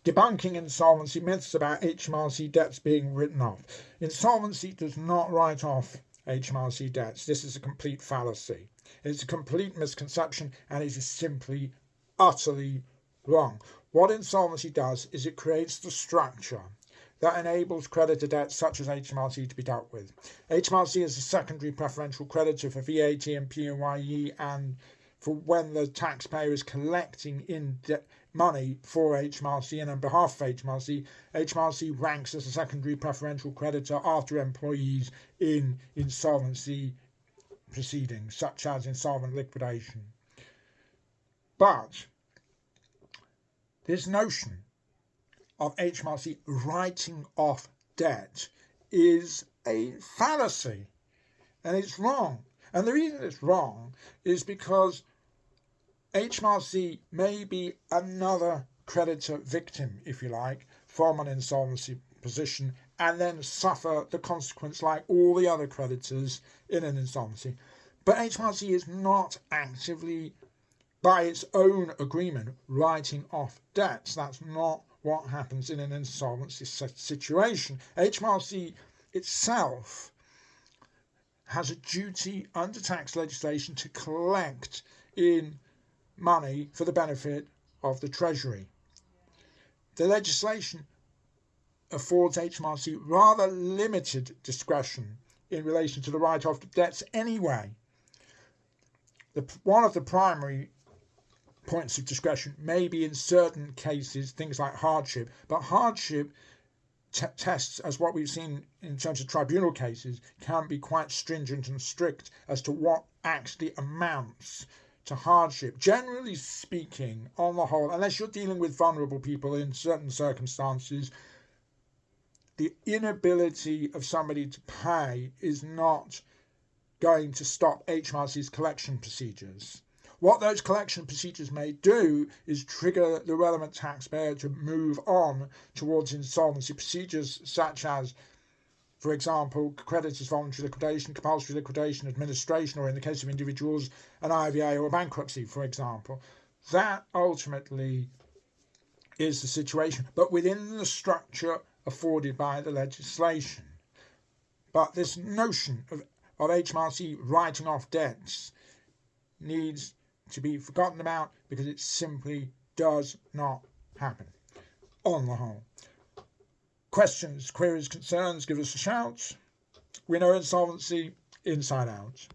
Debunking insolvency myths about HMRC debts being written off. Insolvency does not write off HMRC debts. This is a complete fallacy. It's a complete misconception, and it is simply utterly wrong. What insolvency does is it creates the structure that enables creditor debts such as HMRC to be dealt with. HMRC is a secondary preferential creditor for VAT and PAYE, and for when the taxpayer is collecting in money for HMRC and on behalf of HMRC, HMRC ranks as a secondary preferential creditor after employees in insolvency proceedings, such as insolvent liquidation. But this notion of HMRC writing off debt is a fallacy, and it's wrong. And the reason it's wrong is because HMRC may be another creditor victim, if you like, from an insolvency position, and then suffer the consequence like all the other creditors in an insolvency. But HMRC is not actively, by its own agreement, writing off debts. That's not what happens in an insolvency situation. HMRC itself has a duty under tax legislation to collect in money for the benefit of the Treasury. The legislation affords HMRC rather limited discretion in relation to the write-off of debts anyway. One of the primary points of discretion may be in certain cases things like hardship, but hardship tests, as what we've seen in terms of tribunal cases, can be quite stringent and strict as to what actually amounts to hardship. Generally speaking, on the whole, unless you're dealing with vulnerable people in certain circumstances, the inability of somebody to pay is not going to stop HMRC's collection procedures. What those collection procedures may do is trigger the relevant taxpayer to move on towards insolvency procedures such as, for example, creditors' voluntary liquidation, compulsory liquidation, administration, or in the case of individuals, an IVA or bankruptcy, for example. That ultimately is the situation, but within the structure afforded by the legislation. But this notion of HMRC writing off debts needs to be forgotten about because it simply does not happen on the whole. Questions, queries, concerns, give us a shout. We know insolvency inside out.